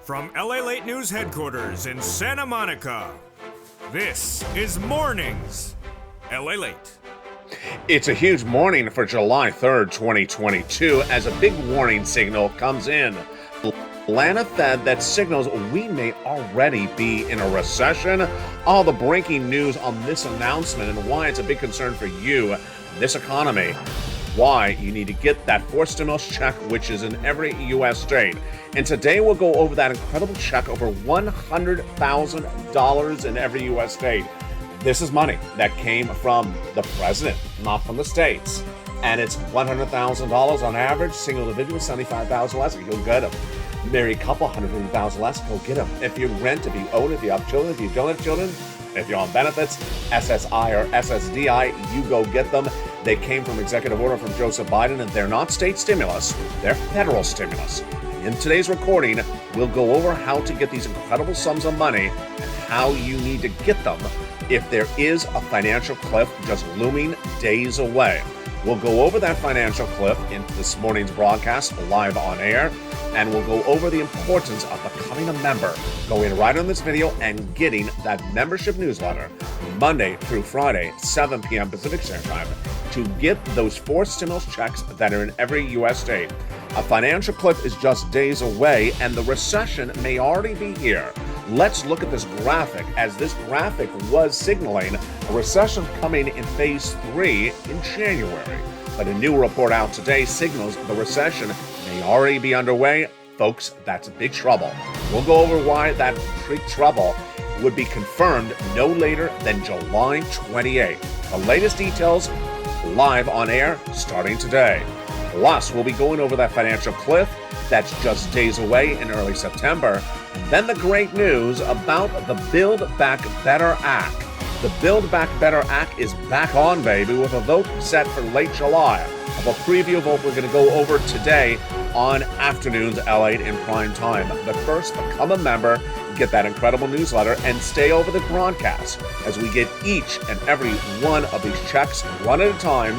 From LALATE News Headquarters in Santa Monica, this is Mornings LALATE. It's a huge morning for July 3rd, 2022, as a big warning signal comes in. Atlanta Fed that signals we may already be in a recession. All the breaking news on this announcement and why it's a big concern for you, this economy. Why you need to get that fourth stimulus check, which is in every U.S. state. And today we'll go over that incredible check, over $100,000 in every U.S. state. This is money that came from the president, not from the states. And it's $100,000 on average. Single individual, $75,000 less, you'll get them. Married couple, $150,000 less, go get them. If you rent, if you own, if you have children, if you don't have children, if you're on benefits, SSI or SSDI, you go get them. They came from executive order from Joseph Biden, and they're not state stimulus, they're federal stimulus. In today's recording, we'll go over how to get these incredible sums of money and how you need to get them if there is a financial cliff just looming days away. We'll go over that financial cliff in this morning's broadcast live on air, and we'll go over the importance of becoming a member. Go in right on this video and getting that membership newsletter Monday through Friday, 7 p.m. Pacific Standard Time, to get those four stimulus checks that are in every U.S. state. A financial cliff is just days away, and the recession may already be here. Let's look at this graphic, as this graphic was signaling a recession coming in phase 3 in January. But a new report out today signals the recession may already be underway. Folks, that's big trouble. We'll go over why that big trouble would be confirmed no later than July 28th. The latest details live on air starting today. Plus, we'll be going over that financial cliff that's just days away in early September. And then the great news about the Build Back Better Act. The Build Back Better Act is back on, baby, with a vote set for late July. Of a preview vote we're going to go over today on Afternoons LALATE in prime time. But first, become a member, get that incredible newsletter, and stay over the broadcast as we get each and every one of these checks one at a time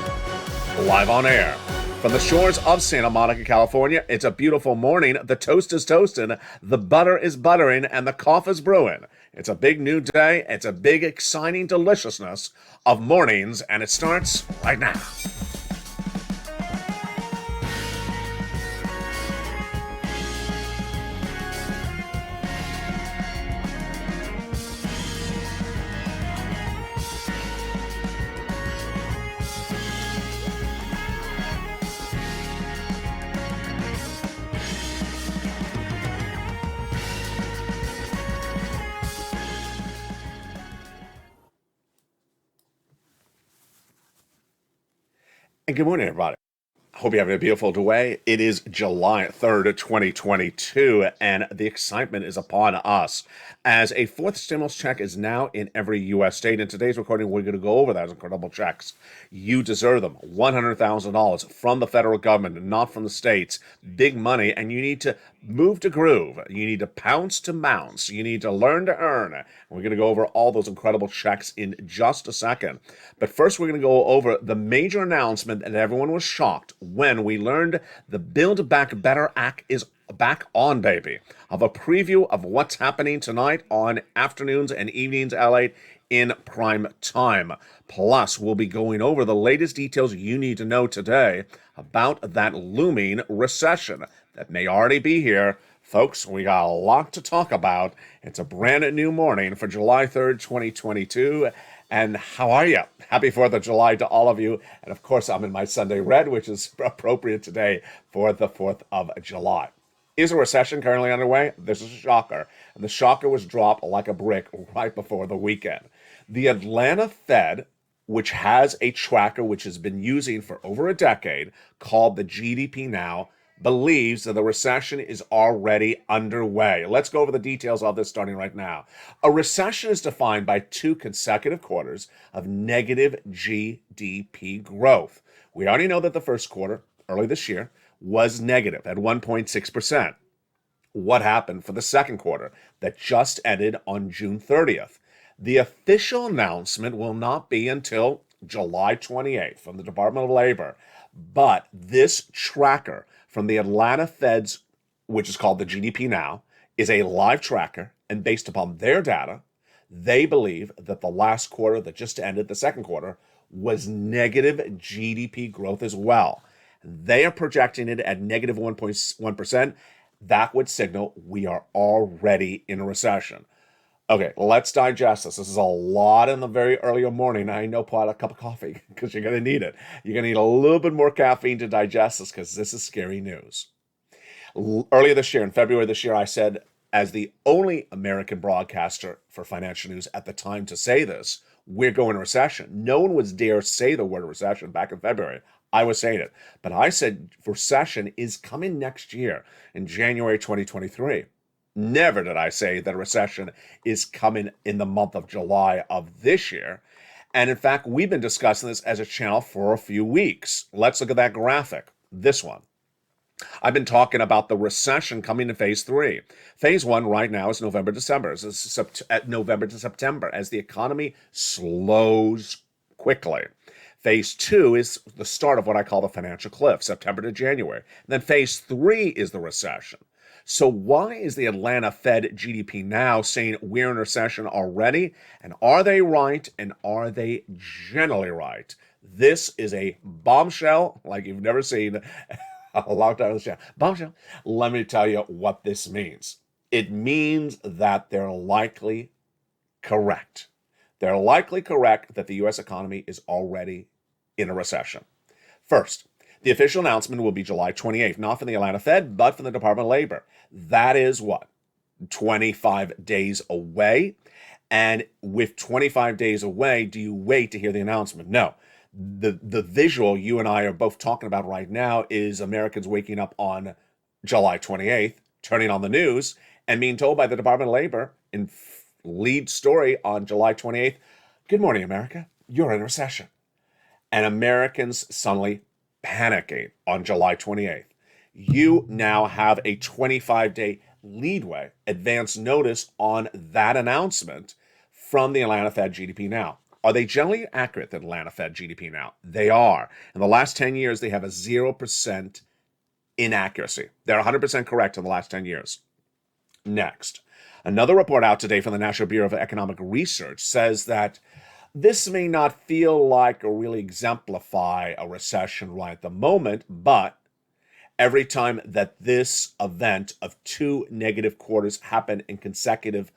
live on air. From the shores of Santa Monica, California, it's a beautiful morning. The toast is toasting, the butter is buttering, and the coffee is brewing. It's a big new day. It's a big, exciting deliciousness of mornings, and it starts right now. And good morning, everybody. I hope you're having a beautiful day. It is July 3rd, 2022, and the excitement is upon us as a fourth stimulus check is now in every U.S. state. In today's recording, we're going to go over those incredible checks. You deserve them. $100,000 from the federal government, not from the states. Big money, and you need to move to groove. You need to pounce to mounce. You need to learn to earn. We're going to go over all those incredible checks in just a second. But first, we're going to go over the major announcement that everyone was shocked when we learned the Build Back Better Act is back on, baby. Of a preview of what's happening tonight on Afternoons and Evenings LA in prime time. Plus, we'll be going over the latest details you need to know today about that looming recession that may already be here. Folks, we got a lot to talk about. It's a brand new morning for July 3rd, 2022. And how are you? Happy 4th of July to all of you. And of course, I'm in my Sunday red, which is appropriate today for the 4th of July. Is a recession currently underway? This is a shocker. And the shocker was dropped like a brick right before the weekend. The Atlanta Fed, which has a tracker which has been using for over a decade, called the GDP Now, believes that the recession is already underway. Let's go over the details of this starting right now. A recession is defined by 2 consecutive quarters of negative GDP growth. We already know that the first quarter, early this year, was negative at 1.6%. What happened for the second quarter that just ended on June 30th? The official announcement will not be until July 28th from the Department of Labor. But this tracker from the Atlanta Fed's, which is called the GDP Now, is a live tracker, and based upon their data, they believe that the last quarter that just ended, the second quarter, was negative GDP growth as well. They are projecting it at negative 1.1%. That would signal we are already in a recession. Okay, let's digest this. This is a lot in the very early morning. I know, pot a cup of coffee because you're going to need it. You're going to need a little bit more caffeine to digest this because this is scary news. Earlier this year, in February this year, I said, as the only American broadcaster for financial news at the time to say this, we're going to recession. No one would dare say the word recession back in February. I was saying it. But I said recession is coming next year in January 2023. Never did I say that a recession is coming in the month of July of this year. And in fact, we've been discussing this as a channel for a few weeks. Let's look at that graphic, this one. I've been talking about the recession coming in phase 3. Phase 1 right now is November, December. It's November to September as the economy slows quickly. Phase 2 is the start of what I call the financial cliff, September to January. And then phase 3 is the recession. So why is the Atlanta Fed GDP now saying we're in recession already? And are they right? And are they generally right? This is a bombshell like you've never seen a long time on the channel. Bombshell. Let me tell you what this means. It means that they're likely correct. They're likely correct that the U.S. economy is already in a recession. First, the official announcement will be July 28th, not from the Atlanta Fed, but from the Department of Labor. That is what? 25 days away. And with 25 days away, do you wait to hear the announcement? No. The visual you and I are both talking about right now is Americans waking up on July 28th, turning on the news, and being told by the Department of Labor in lead story on July 28th, good morning, America, you're in a recession. And Americans suddenly panicking on July 28th. You now have a 25-day leadway, advance notice on that announcement from the Atlanta Fed GDP Now. Are they generally accurate, the Atlanta Fed GDP Now? They are. In the last 10 years, they have a 0% inaccuracy. They're 100% correct in the last 10 years. Next, another report out today from the National Bureau of Economic Research says that this may not feel like or really exemplify a recession right at the moment, but every time that this event of 2 negative quarters happen in consecutive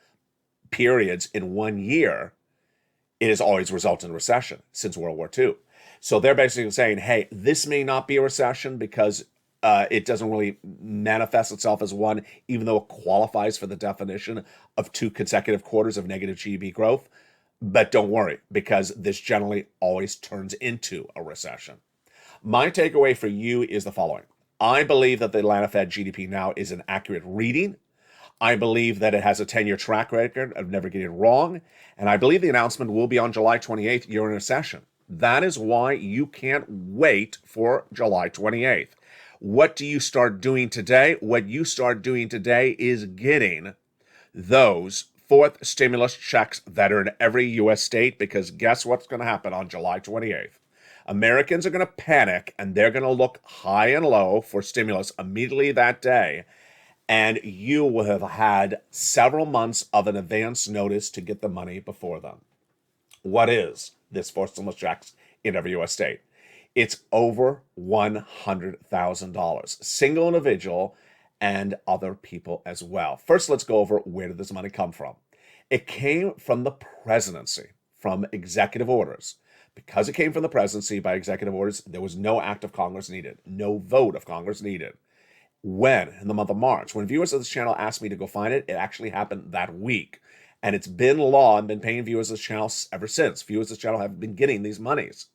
periods in 1 year, it has always resulted in recession since World War II. So they're basically saying, hey, this may not be a recession because it doesn't really manifest itself as one, even though it qualifies for the definition of 2 consecutive quarters of negative GDP growth. But don't worry, because this generally always turns into a recession. My takeaway for you is the following. I believe that the Atlanta Fed GDP Now is an accurate reading. I believe that it has a 10-year track record of never getting it wrong. And I believe the announcement will be on July 28th, you're in a recession. That is why you can't wait for July 28th. What do you start doing today? What you start doing today is getting those fourth stimulus checks that are in every U.S. state, because guess what's going to happen on July 28th? Americans are going to panic, and they're going to look high and low for stimulus immediately that day, and you will have had several months of an advance notice to get the money before them. What is this fourth stimulus checks in every U.S. state? It's over $100,000, single individual, and other people as well. First, let's go over where did this money come from. It came from the presidency, from executive orders. Because it came from the presidency by executive orders, there was no act of Congress needed, no vote of Congress needed. When? In the month of March. When viewers of this channel asked me to go find it, it actually happened that week. And it's been law and been paying viewers of this channel ever since. Viewers of this channel have been getting these monies.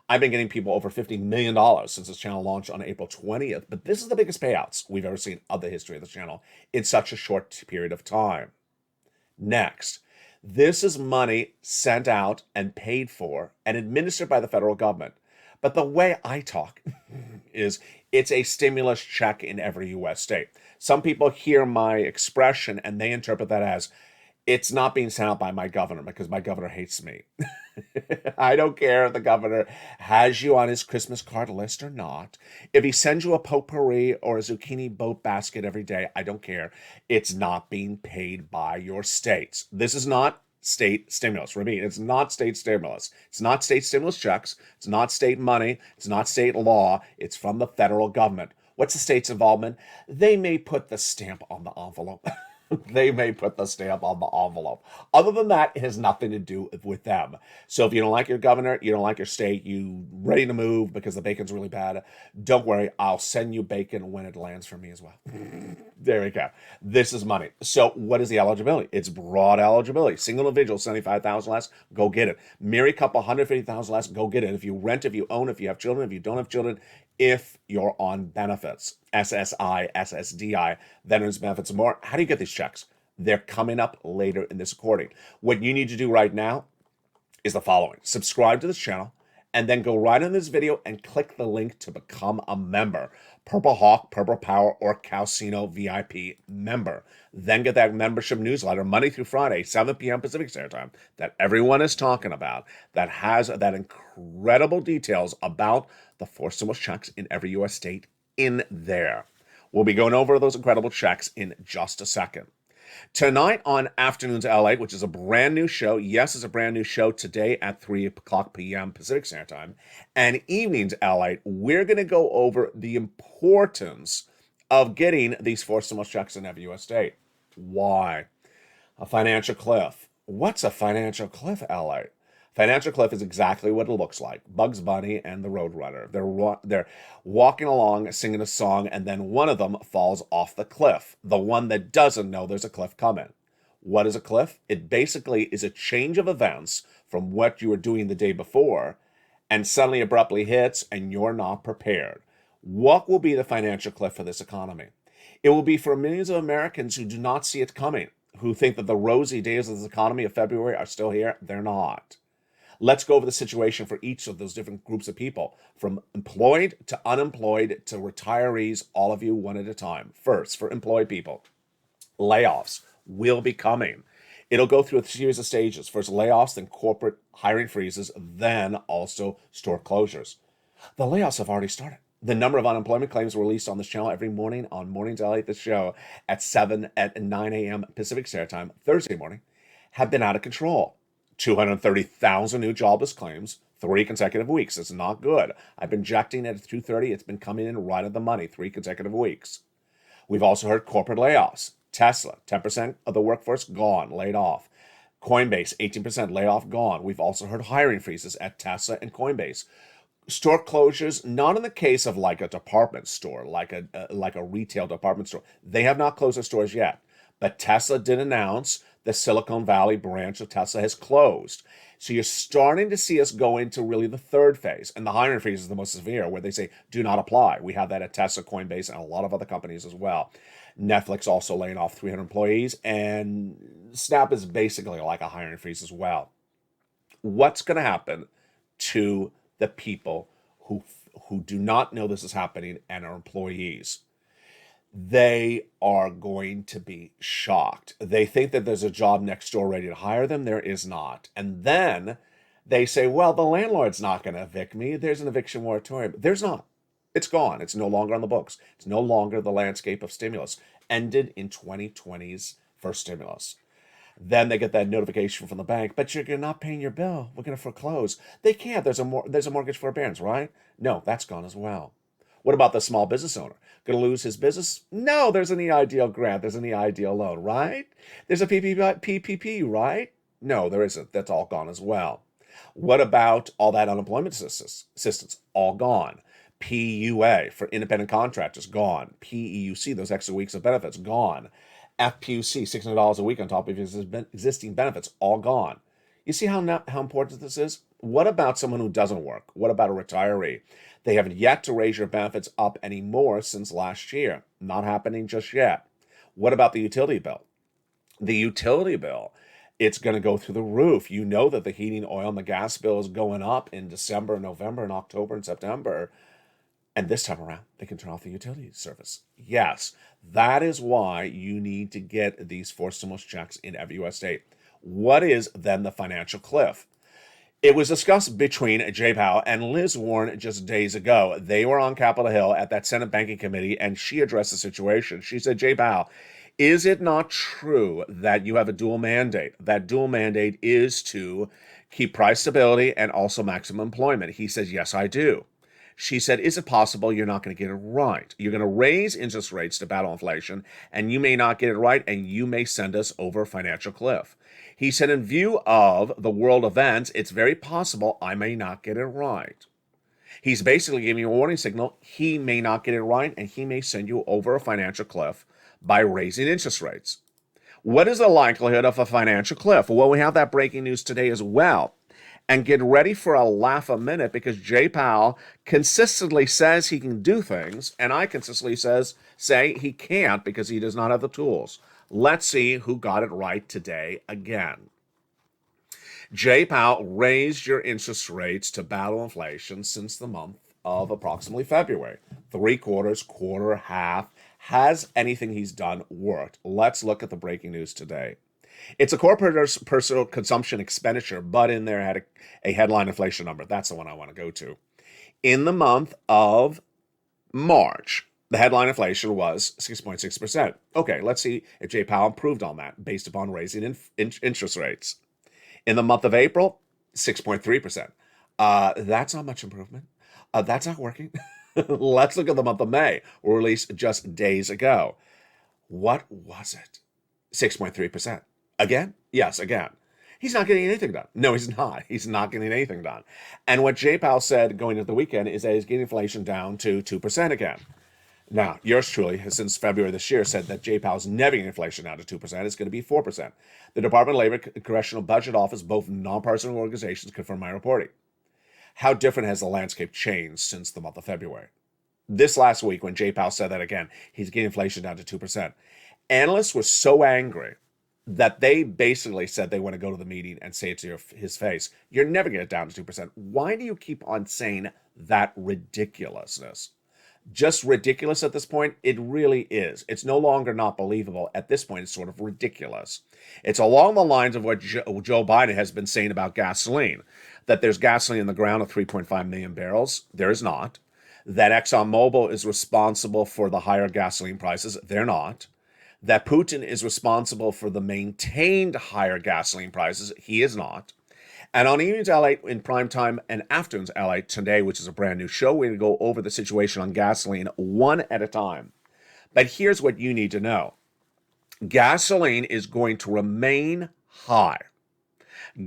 I've been getting people over $50 million since this channel launched on April 20th, but this is the biggest payouts we've ever seen of the history of this channel in such a short period of time. Next, this is money sent out and paid for and administered by the federal government. But the way I talk is it's a stimulus check in every U.S. state. Some people hear my expression and they interpret that as It's not being sent out by my governor because my governor hates me. I don't care if the governor has you on his Christmas card list or not. If he sends you a potpourri or a zucchini boat basket every day, I don't care. It's not being paid by your states. This is not state stimulus. Repeat, it's not state stimulus. It's not state stimulus checks. It's not state money. It's not state law. It's from the federal government. What's the state's involvement? They may put the stamp on the envelope. They may put the stamp on the envelope. Other than that, it has nothing to do with them. So if you don't like your governor, you don't like your state, you ready to move because the bacon's really bad, don't worry, I'll send you bacon when it lands for me as well. There we go. This is money. So what is the eligibility? It's broad eligibility. Single individual, 75,000 less, go get it. Married couple, 150,000 less, go get it. If you rent, if you own, if you have children, if you don't have children, if you're on benefits, SSI, SSDI, veterans benefits, and more. How do you get these checks? They're coming up later in this recording. What you need to do right now is the following. Subscribe to this channel, and then go right in this video and click the link to become a member. Purple Hawk, Purple Power, or Calcino VIP member. Then get that membership newsletter Monday through Friday, 7 p.m. Pacific Standard Time, that everyone is talking about, that has that incredible details about the 4 stimulus checks in every U.S. state in there. We'll be going over those incredible checks in just a second. Tonight on Afternoons LA, which is a brand new show. Yes, it's a brand new show today at 3 o'clock p.m. Pacific Standard Time. And Evenings LA, we're going to go over the importance of getting these 4 stimulus checks in every U.S. state. Why? A financial cliff. What's a financial cliff, LA? Financial cliff is exactly what it looks like. Bugs Bunny and the Roadrunner. They're walking along, singing a song, and then one of them falls off the cliff. The one that doesn't know there's a cliff coming. What is a cliff? It basically is a change of events from what you were doing the day before, and suddenly abruptly hits, and you're not prepared. What will be the financial cliff for this economy? It will be for millions of Americans who do not see it coming, who think that the rosy days of this economy of February are still here. They're not. Let's go over the situation for each of those different groups of people, from employed to unemployed to retirees, all of you one at a time. First, for employed people, layoffs will be coming. It'll go through a series of stages. First layoffs, then corporate hiring freezes, then also store closures. The layoffs have already started. The number of unemployment claims released on this channel every morning on Mornings LA, the show, at 9 a.m. Pacific Standard Time, Thursday morning, have been out of control. 230,000 new jobless claims, 3 consecutive weeks. It's not good. I've been injecting it at 2:30. It's been coming in right at the money, 3 consecutive weeks. We've also heard corporate layoffs. Tesla, 10% of the workforce gone, laid off. Coinbase, 18% layoff, gone. We've also heard hiring freezes at Tesla and Coinbase. Store closures, not in the case of like a department store, like a retail department store. They have not closed their stores yet. But Tesla did announce the Silicon Valley branch of Tesla has closed. So you're starting to see us go into really the third phase. And the hiring freeze is the most severe, where they say, do not apply. We have that at Tesla, Coinbase, and a lot of other companies as well. Netflix also laying off 300 employees. And Snap is basically like a hiring freeze as well. What's going to happen to the people who do not know this is happening and are employees? They are going to be shocked. They think that there's a job next door ready to hire them. There is not. And then they say, well, the landlord's not going to evict me. There's an eviction moratorium. There's not. It's gone. It's no longer on the books. It's no longer the landscape of stimulus. Ended in 2020's first stimulus. Then they get that notification from the bank, but you're not paying your bill. We're going to foreclose. They can't. There's a mortgage forbearance, right? No, that's gone as well. What about the small business owner? Going to lose his business? No, there's an EIDL grant. There's an EIDL loan, right? There's a PPP, right? No, there isn't. That's all gone as well. What about all that unemployment assistance? All gone. PUA for independent contractors, gone. PEUC, those extra weeks of benefits, gone. FPUC, $600 a week on top of existing benefits, all gone. You see how important this is? What about someone who doesn't work? What about a retiree? They haven't yet to raise your benefits up anymore since last year. Not happening just yet. What about the utility bill? The utility bill, it's going to go through the roof. You know that the heating oil and the gas bill is going up in December, November, and October, and September. And this time around, they can turn off the utility service. Yes, that is why you need to get these 4 stimulus checks in every U.S. state. What is then the financial cliff? It was discussed between Jay Powell and Liz Warren just days ago. They were on Capitol Hill at that Senate Banking Committee, and she addressed the situation. She said, Jay Powell, is it not true that you have a dual mandate? That dual mandate is to keep price stability and also maximum employment. He says, yes, I do. She said, is it possible you're not going to get it right? You're going to raise interest rates to battle inflation, and you may not get it right, and you may send us over a financial cliff. He said, in view of the world events, it's very possible I may not get it right. He's basically giving you a warning signal. He may not get it right, and he may send you over a financial cliff by raising interest rates. What is the likelihood of a financial cliff? Well, we have that breaking news today as well. And get ready for a laugh a minute, because Jay Powell consistently says he can do things, and I consistently say he can't because he does not have the tools. Let's see who got it right today again. Jay Powell raised your interest rates to battle inflation since the month of approximately February. 3/4, quarter, half. Has anything he's done worked? Let's look at the breaking news today. It's a corporate personal consumption expenditure, but in there had a headline inflation number. That's the one I want to go to. In the month of March, the headline inflation was 6.6%. Okay, let's see if Jay Powell improved on that based upon raising interest rates. In the month of April, 6.3%. That's not much improvement. That's not working. Let's look at the month of May, released just days ago. What was it? 6.3%. Again? Yes, again. He's not getting anything done. No, he's not. He's not getting anything done. And what Jay Powell said going into the weekend is that he's getting inflation down to 2% again. Now, yours truly has since February this year said that Jay Powell's never getting inflation down to 2%. It's going to be 4%. The Department of Labor, Congressional Budget Office, both nonpartisan organizations confirm my reporting. How different has the landscape changed since the month of February? This last week, when Jay Powell said that again, he's getting inflation down to 2%. Analysts were so angry that they basically said they want to go to the meeting and say it to his face, you're never going to get down to 2%. Why do you keep on saying that ridiculousness? Just ridiculous at this point? It really is. It's no longer not believable. At this point, it's sort of ridiculous. It's along the lines of what Joe Biden has been saying about gasoline, that there's gasoline in the ground of 3.5 million barrels. There is not. That ExxonMobil is responsible for the higher gasoline prices. They're not. That Putin is responsible for the maintained higher gasoline prices. He is not. And on Evenings LALATE in prime time and Afternoons LALATE today, which is a brand new show, we're going to go over the situation on gasoline one at a time. But here's what you need to know. Gasoline is going to remain high.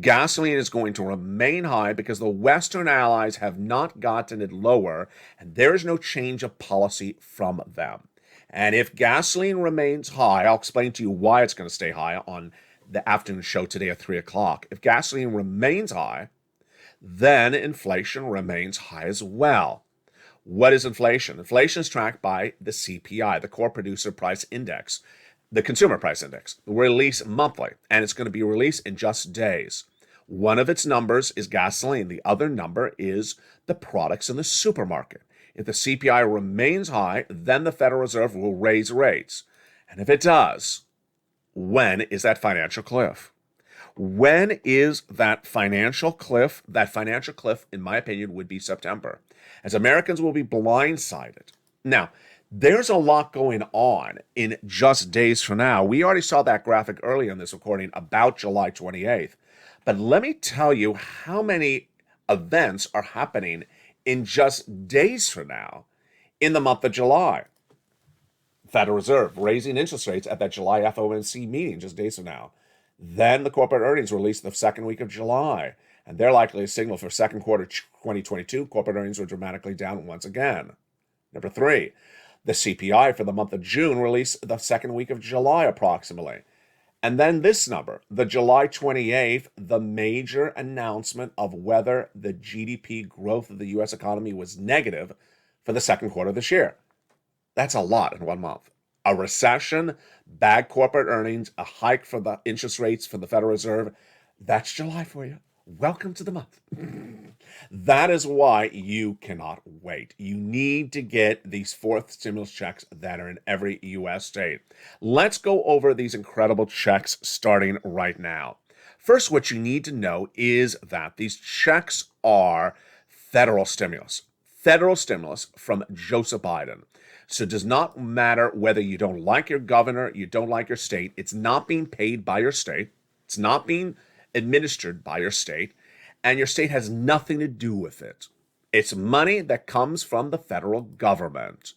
Gasoline is going to remain high because the Western allies have not gotten it lower, and there is no change of policy from them. And if gasoline remains high, I'll explain to you why it's going to stay high on the afternoon show today at 3 o'clock. If gasoline remains high, then inflation remains high as well. What is inflation? Inflation is tracked by the CPI, the Core Producer Price Index, the Consumer Price Index, released monthly, and it's going to be released in just days. One of its numbers is gasoline. The other number is the products in the supermarket. If the CPI remains high, then the Federal Reserve will raise rates. And if it does, when is that financial cliff? When is that financial cliff? That financial cliff, in my opinion, would be September, as Americans will be blindsided. Now, there's a lot going on in just days from now. We already saw that graphic earlier in this recording about July 28th. But let me tell you how many events are happening in just days from now in the month of July. Federal Reserve raising interest rates at that July FOMC meeting just days from now. Then the corporate earnings released the second week of July, and they're likely a signal for second quarter 2022. Corporate earnings were dramatically down once again. Number 3, the CPI for the month of June released the second week of July approximately. And then this number, the July 28th, the major announcement of whether the GDP growth of the U.S. economy was negative for the second quarter of this year. That's a lot in 1 month. A recession, bad corporate earnings, a hike for the interest rates from the Federal Reserve. That's July for you. welcome to the month. That is why you cannot wait. You need to get these fourth stimulus checks that are in every U.S. state. Let's go over these incredible checks starting right now. First, what you need to know is that these checks are federal stimulus from Joseph Biden. So it does not matter whether you don't like your governor, you don't like your state. It's not being paid by your state. It's not being administered by your state. And your state has nothing to do with it. It's money that comes from the federal government.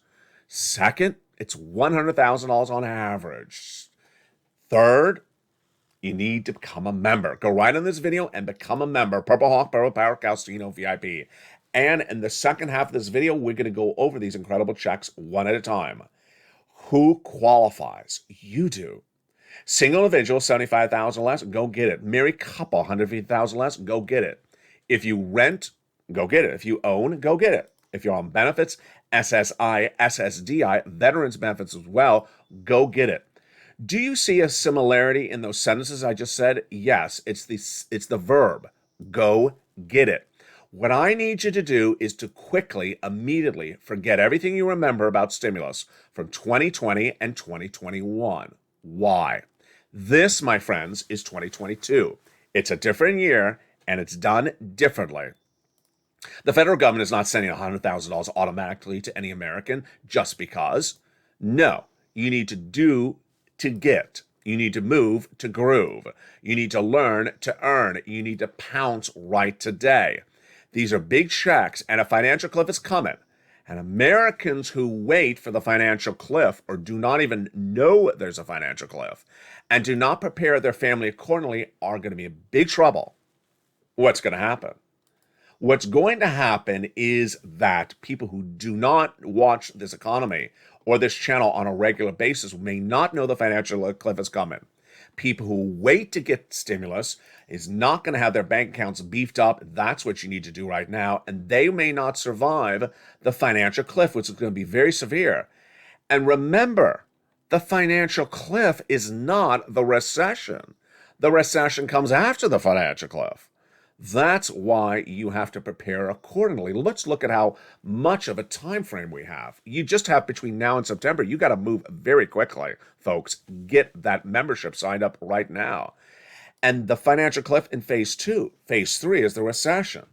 Second, it's $100,000 on average. Third, you need to become a member. Go right in this video and become a member. Purple Hawk, Purple Power, Calcino, VIP. And in the second half of this video, we're going to go over these incredible checks one at a time. Who qualifies? You do. Single individual, $75,000 less, go get it. Married couple, $150,000 less, go get it. If you rent, go get it. If you own, go get it. If you're on benefits, SSI, SSDI, veterans benefits as well, go get it. Do you see a similarity in those sentences I just said? Yes, it's the verb, go get it. What I need you to do is to quickly, immediately forget everything you remember about stimulus from 2020 and 2021. Why? This, my friends, is 2022. It's a different year, and it's done differently. The federal government is not sending $100,000 automatically to any American just because. No, you need to do to get. You need to move to groove. You need to learn to earn. You need to pounce right today. These are big checks, and a financial cliff is coming. And Americans who wait for the financial cliff or do not even know there's a financial cliff and do not prepare their family accordingly are going to be in big trouble. What's going to happen? What's going to happen is that people who do not watch this economy or this channel on a regular basis may not know the financial cliff is coming. People who wait to get stimulus is not going to have their bank accounts beefed up. That's what you need to do right now. And they may not survive the financial cliff, which is going to be very severe. And remember, the financial cliff is not the recession. The recession comes after the financial cliff. That's why you have to prepare accordingly. Let's look at how much of a time frame we have. You just have between now and September. You got to move very quickly, folks. Get that membership signed up right now. And the financial cliff in phase 2. Phase 3 is the recession.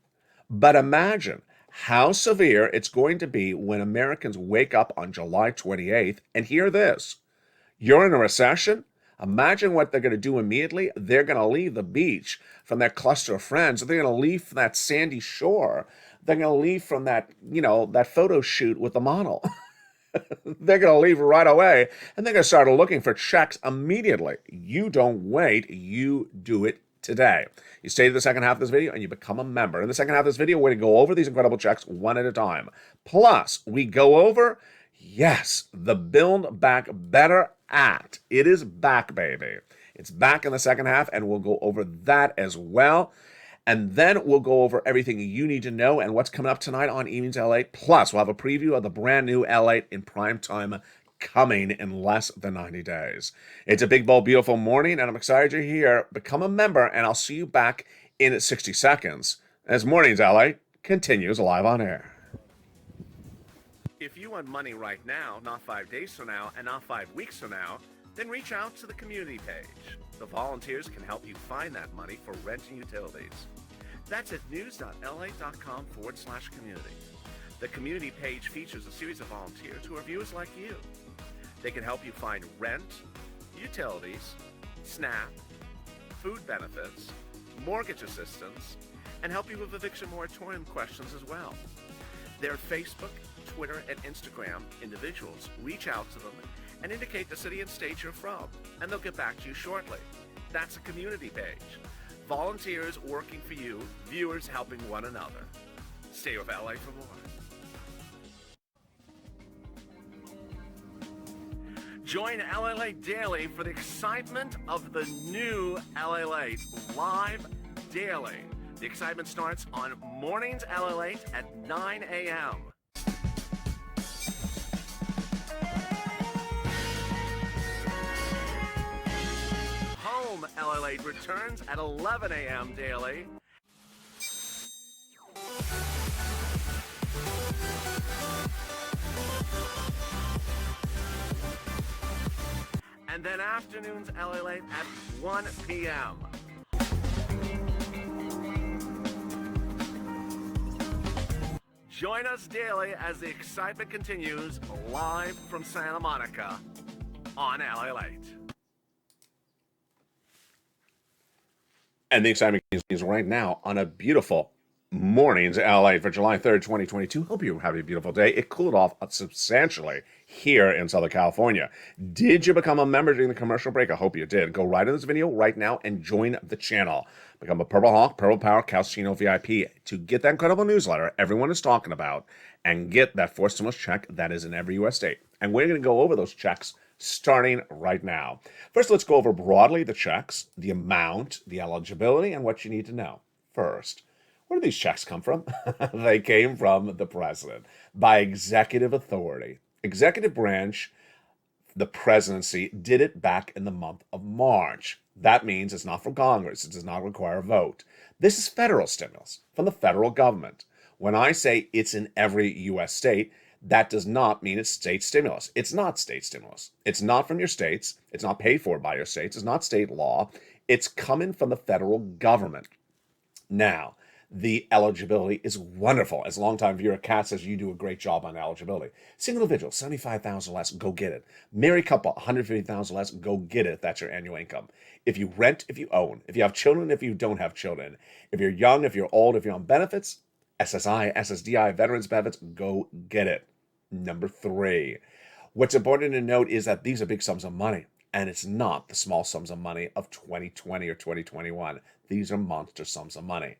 But imagine how severe it's going to be when Americans wake up on July 28th and hear this. You're in a recession? Imagine what they're going to do immediately. They're going to leave the beach from their cluster of friends. They're going to leave from that sandy shore. They're going to leave from that, that photo shoot with the model. They're going to leave right away, and they're going to start looking for checks immediately. You don't wait. You do it today. You stay to the second half of this video, and you become a member. In the second half of this video, we're going to go over these incredible checks one at a time. Plus, we go over, yes, the Build Back Better Act. It is back, baby. It's back in the second half, and we'll go over that as well. And then we'll go over everything you need to know and what's coming up tonight on Evenings LA. Plus, we'll have a preview of the brand new LALATE in prime time coming in less than 90 days. It's a big, bold, beautiful morning, and I'm excited you're here. Become a member, and I'll see you back in 60 seconds as Mornings LA continues live on air. If you want money right now, not 5 days from now, and not 5 weeks from now, then reach out to the community page. The volunteers can help you find that money for rent and utilities. That's at news.la.com/community. The community page features a series of volunteers who are viewers like you. They can help you find rent, utilities, SNAP, food benefits, mortgage assistance, and help you with eviction moratorium questions as well. Their Facebook, Twitter, and Instagram individuals reach out to them and indicate the city and state you're from, and they'll get back to you shortly. That's a community page. Volunteers working for you, viewers helping one another. Stay with LA for more. Join LALATE Daily for the excitement of the new LALATE live daily. The excitement starts on Mornings LALATE at 9 a.m. Home LALATE returns at 11 a.m. daily, and then afternoons LA Late at 1 p.m. Join us daily as the excitement continues live from Santa Monica on LA Late. And the excitement is right now on a beautiful mornings LA for July 3rd, 2022. Hope you have a beautiful day. It cooled off substantially here in Southern California. Did you become a member during the commercial break? I hope you did. Go right in this video right now and join the channel. Become a Purple Hawk, Purple Power, Calcino VIP to get that incredible newsletter everyone is talking about and get that forced stimulus check that is in every U.S. state. And we're going to go over those checks starting right now. First, let's go over broadly the checks, the amount, the eligibility, and what you need to know. First, where do these checks come from? They came from the president by executive authority. Executive branch, the presidency, did it back in the month of March. That means it's not from Congress. It does not require a vote. This is federal stimulus from the federal government. When I say it's in every U.S. state, that does not mean it's state stimulus. It's not state stimulus. It's not from your states. It's not paid for by your states. It's not state law. It's coming from the federal government. Now, the eligibility is wonderful. As a longtime viewer, Kat says you do a great job on eligibility. Single individual, $75,000 less, go get it. Married couple, $150,000 less, go get it. That's your annual income. If you rent, if you own, if you have children, if you don't have children, if you're young, if you're old, if you're on benefits, SSI, SSDI, veterans benefits, go get it. Number 3, what's important to note is that these are big sums of money, and it's not the small sums of money of 2020 or 2021. These are monster sums of money.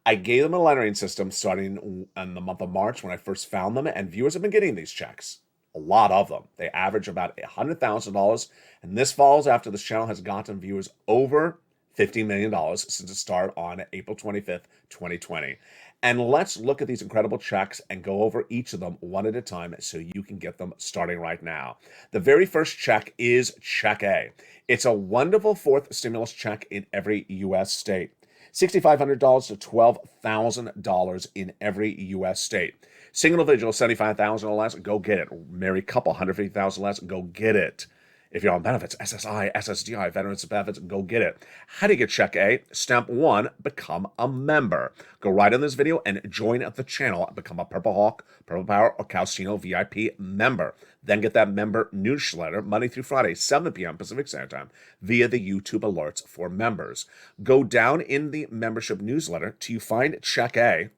I gave them a lettering system starting in the month of March when I first found them, and viewers have been getting these checks. A lot of them. They average about $100,000, and this falls after this channel has gotten viewers over $50 million since it started on April 25th, 2020. And let's look at these incredible checks and go over each of them one at a time so you can get them starting right now. The very first check is Check A. It's a wonderful fourth stimulus check in every U.S. state. $6,500 to $12,000 in every U.S. state. Single individual, $75,000 or less, go get it. Married couple, $150,000 less, go get it. If you're on benefits, SSI, SSDI, veterans benefits, go get it. How do you get Check A? Step 1, become a member. Go right in this video and join the channel. Become a Purple Hawk, Purple Power, or Calcino VIP member. Then get that member newsletter Monday through Friday, 7 p.m. Pacific Standard Time, via the YouTube alerts for members. Go down in the membership newsletter till you find Check A.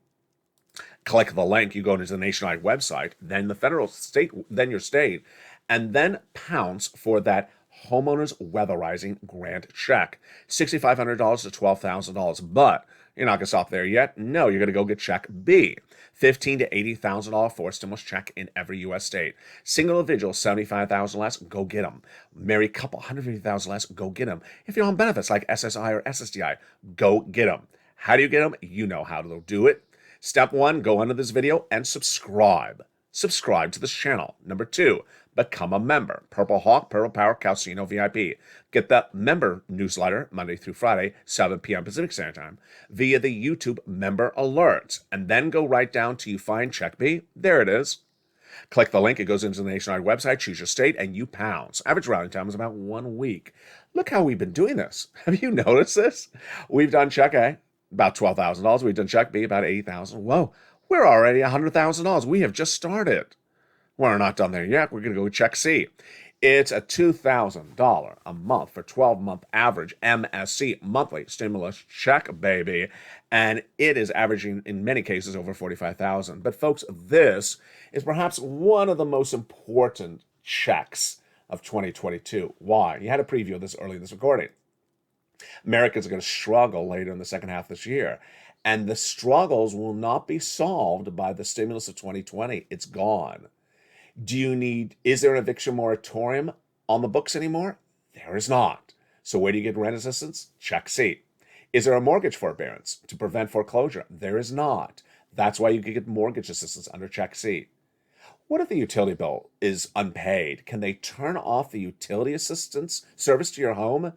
Click the link, you go to the nationwide website, then the federal state, then your state, and then pounce for that homeowners weatherizing grant check. $6,500 to $12,000. But you're not going to stop there yet. No, you're going to go get Check B. $15,000 to $80,000 forced stimulus check in every U.S. state. Single individual, $75,000 less, go get them. Married couple, $150,000 less, go get them. If you're on benefits like SSI or SSDI, go get them. How do you get them? You know how to do it. Step 1, go under this video and subscribe. Subscribe to this channel. Number 2, become a member. Purple Hawk, Purple Power, Calcino VIP. Get that member newsletter Monday through Friday, 7 p.m. Pacific Standard Time, via the YouTube member alerts. And then go right down till you find Check B. There it is. Click the link. It goes into the nationwide website. Choose your state, and you pounce. Average routing time is about 1 week. Look how we've been doing this. Have you noticed this? We've done Check A, about $12,000. We've done Check B, about $80,000. Whoa, we're already $100,000. We have just started. We're not done there yet. We're going to go Check C. It's a $2,000 a month for 12-month average MSC monthly stimulus check, baby. And it is averaging, in many cases, over $45,000. But folks, this is perhaps one of the most important checks of 2022. Why? You had a preview of this early in this recording. Americans are going to struggle later in the second half of this year. And the struggles will not be solved by the stimulus of 2020. It's gone. Is there an eviction moratorium on the books anymore? There is not. So where do you get rent assistance? Check C. Is there a mortgage forbearance to prevent foreclosure? There is not. That's why you can get mortgage assistance under Check C. What if the utility bill is unpaid? Can they turn off the utility assistance service to your home?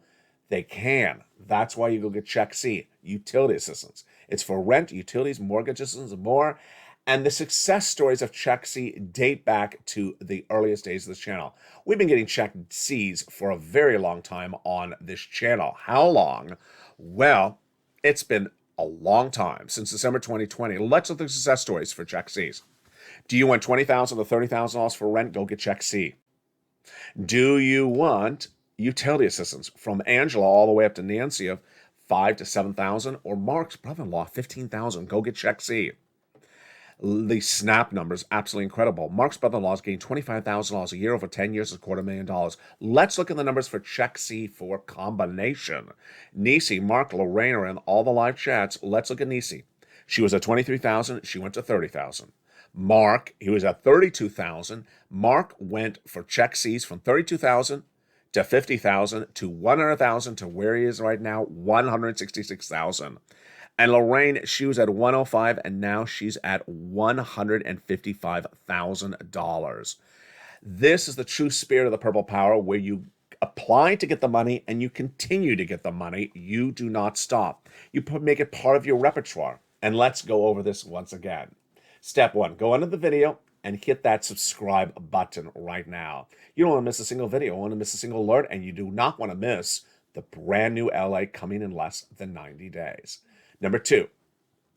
They can. That's why you go get Check C, utility assistance. It's for rent, utilities, mortgage assistance, and more. And the success stories of Check C date back to the earliest days of this channel. We've been getting Check Cs for a very long time on this channel. How long? Well, it's been a long time, since December 2020. Let's look at the success stories for Check Cs. Do you want $20,000 to $30,000 for rent? Go get Check C. Do you want utility assistance from Angela all the way up to Nancy of $5,000 to $7,000, or Mark's brother-in-law $15,000? Go get Check C. The snap numbers, absolutely incredible. Mark's brother-in-law is getting $25,000 a year over 10 years, is $250,000. Let's look at the numbers for Check C for combination. Nisi, Mark, Lorraine are in all the live chats. Let's look at Nisi. She was at $23,000. She went to $30,000. Mark, he was at $32,000. Mark went for Check C's from $32,000 to $50,000 to $100,000 to where he is right now, $166,000. And Lorraine, she was at $105,000, and now she's at $155,000. This is the true spirit of the Purple Power, where you apply to get the money and you continue to get the money. You do not stop. You make it part of your repertoire. And let's go over this once again. Step one, go under the video and hit that subscribe button right now. You don't want to miss a single video. You don't want to miss a single alert, and you do not want to miss the brand new LA coming in less than 90 days. Number two,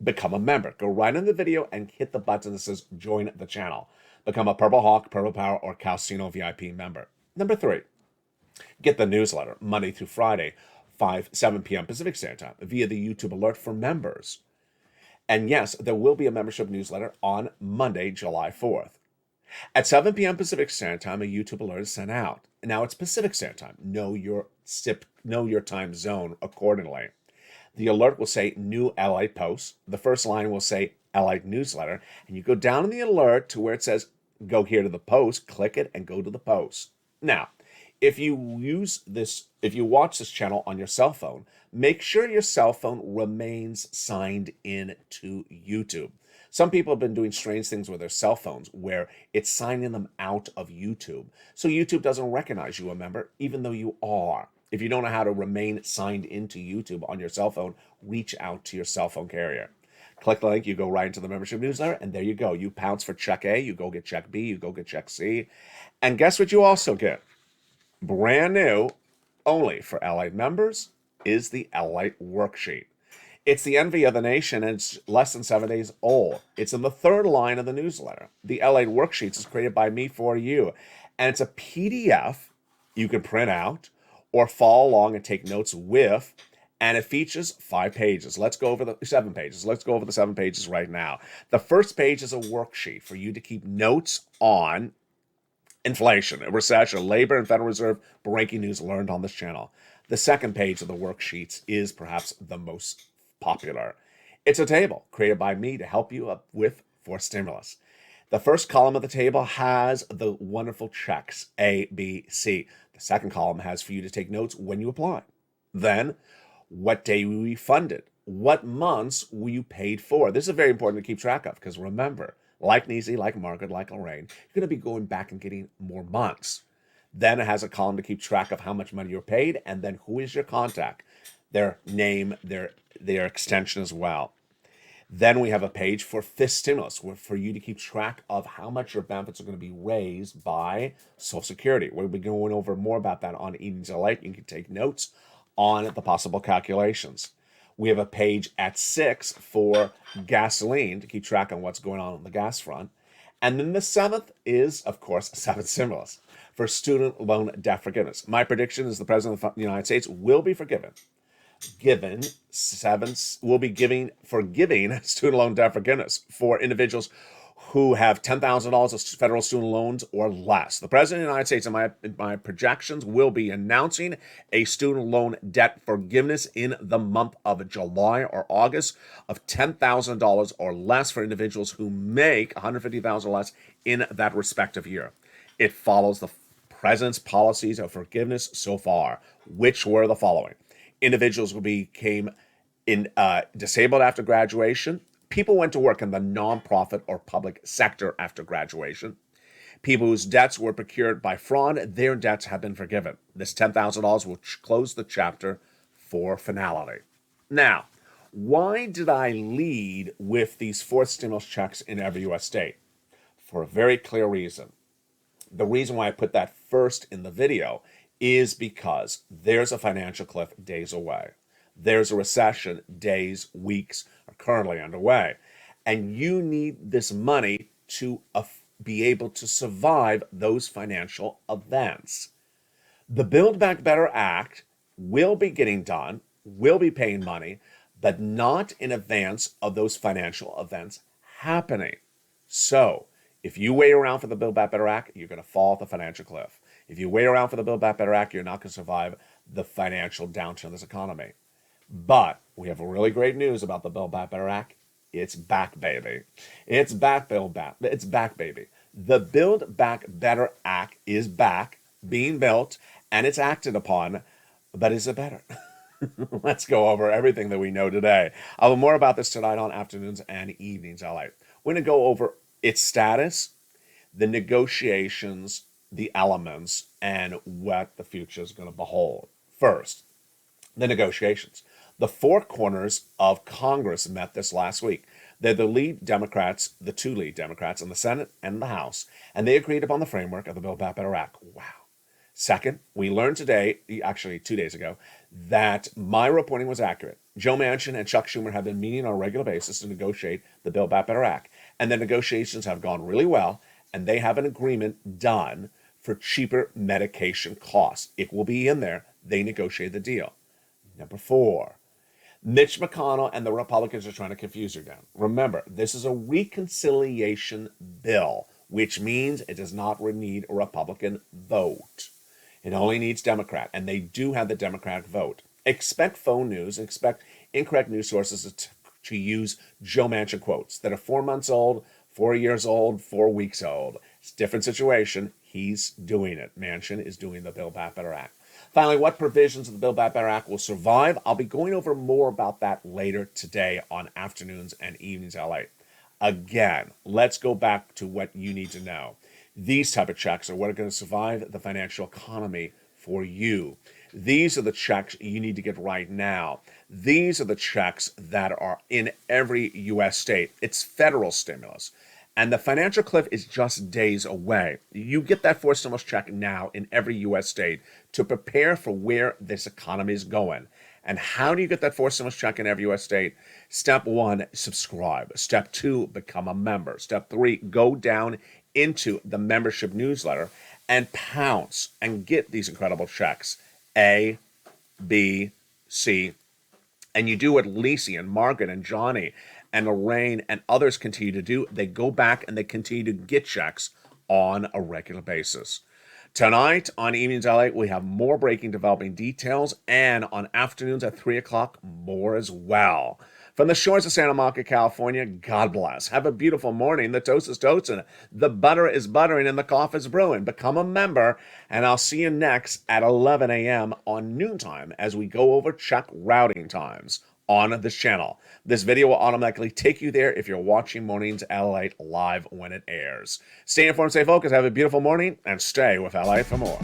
become a member. Go right in the video and hit the button that says join the channel. Become a Purple Hawk, Purple Power, or Calcino VIP member. Number three, get the newsletter Monday through Friday, 7 p.m. Pacific Standard Time via the YouTube alert for members. And yes, there will be a membership newsletter on Monday, July 4th. At 7 p.m. Pacific Standard Time, a YouTube alert is sent out. Now it's Pacific Standard Time. Know your time zone accordingly. The alert will say new LA posts. The first line will say LA newsletter. And you go down in the alert to where it says go here to the post, click it, and go to the post. Now, if you watch this channel on your cell phone, make sure your cell phone remains signed in to YouTube. Some people have been doing strange things with their cell phones where it's signing them out of YouTube. So YouTube doesn't recognize you a member, even though you are. If you don't know how to remain signed into YouTube on your cell phone, reach out to your cell phone carrier. Click the link, you go right into the membership newsletter, and there you go. You pounce for Check A, you go get Check B, you go get Check C. And guess what you also get? Brand new, only for LA members, is the LALATE worksheet. It's the envy of the nation, and it's less than 7 days old. It's in the third line of the newsletter. The LALATE worksheets is created by me for you, and it's a PDF you can print out or follow along and take notes with, and it features 5 pages. Let's go over the 7 pages. Let's go over the 7 pages right now. The first page is a worksheet for you to keep notes on inflation, recession, labor, and Federal Reserve breaking news learned on this channel. The second page of the worksheets is perhaps the most popular. It's a table created by me to help you up for stimulus. The first column of the table has the wonderful checks, A, B, C. The second column has for you to take notes when you apply. Then, what day were you funded? What months were you paid for? This is very important to keep track of, because remember, like Nisi, like Margaret, like Lorraine, you're going to be going back and getting more months. Then it has a column to keep track of how much money you're paid, and then who is your contact, their name, their extension as well. Then we have a page for fifth stimulus, for you to keep track of how much your benefits are going to be raised by Social Security. We'll be going over more about that on Evenings at Light. You can take notes on the possible calculations. We have a page at 6 for gasoline to keep track on what's going on the gas front. And then the 7th is, of course, 7th stimulus for student loan debt forgiveness. My prediction is the President of the United States will be forgiving forgiving student loan debt forgiveness for individuals who have $10,000 of federal student loans or less. The President of the United States, in my projections, will be announcing a student loan debt forgiveness in the month of July or August of $10,000 or less for individuals who make $150,000 or less in that respective year. It follows the President's policies of forgiveness so far, which were the following. Individuals who became disabled after graduation. People went to work in the nonprofit or public sector after graduation. People whose debts were procured by fraud, their debts have been forgiven. This $10,000 will close the chapter for finality. Now, Why did I lead with these fourth stimulus checks in every U.S. state? For a very clear reason. The reason why I put that first in the video is because there's a financial cliff days away. There's a recession days, weeks are currently underway. And you need this money to be able to survive those financial events. The Build Back Better Act will be getting done, will be paying money, but not in advance of those financial events happening. So, if you wait around for the Build Back Better Act, you're going to fall off the financial cliff. If you wait around for the Build Back Better Act, you're not going to survive the financial downturn in this economy. But we have really great news about the Build Back Better Act. It's back, baby. It's back, Build Back. It's back, baby. The Build Back Better Act is back, being built, and it's acted upon. But is it better? Let's go over everything that we know today. I'll have more about this tonight on Afternoons and Evenings LA. We're going to go over its status, the negotiations, the elements, and what the future is going to behold. First, the negotiations. The four corners of Congress met this last week. They're the lead Democrats, the two lead Democrats in the Senate and the House, and they agreed upon the framework of the Build Back Better Act. Wow. Second, we learned today, actually 2 days ago, that my reporting was accurate. Joe Manchin and Chuck Schumer have been meeting on a regular basis to negotiate the Build Back Better Act. And the negotiations have gone really well, and they have an agreement done for cheaper medication costs. It will be in there. They negotiate the deal. Number 4, Mitch McConnell and the Republicans are trying to confuse you again. Remember, this is a reconciliation bill, which means it does not need a Republican vote. It only needs Democrat, and they do have the Democratic vote. Expect phone news, expect incorrect news sources to use Joe Manchin quotes that are 4 months old, 4 years old, 4 weeks old. It's a different situation. He's doing it. Manchin is doing the Build Back Better Act. Finally, what provisions of the Build Back Better Act will survive? I'll be going over more about that later today on Afternoons and Evenings LA. Again, let's go back to what you need to know. These type of checks are what are going to survive the financial economy for you. These are the checks you need to get right now. These are the checks that are in every U.S. state. It's federal stimulus. And the financial cliff is just days away. You get that fourth stimulus check now in every U.S. state to prepare for where this economy is going. And how do you get that fourth stimulus check in every U.S. state? Step 1, subscribe. Step 2, become a member. Step 3, go down into the membership newsletter and pounce and get these incredible checks. A, B, C. And you do what Lacey and Margaret and Johnny and Lorraine and others continue to do. They go back and they continue to get checks on a regular basis. Tonight on Evenings LA, we have more breaking developing details, and on Afternoons at 3 o'clock, more as well. From the shores of Santa Monica, California, God bless. Have a beautiful morning. The toast is toasting, the butter is buttering, and the coffee is brewing. Become a member, and I'll see you next at 11 a.m. on noontime as we go over check routing times on this channel. This video will automatically take you there if you're watching Mornings LA live when it airs. Stay informed, stay focused, have a beautiful morning, and stay with LA for more.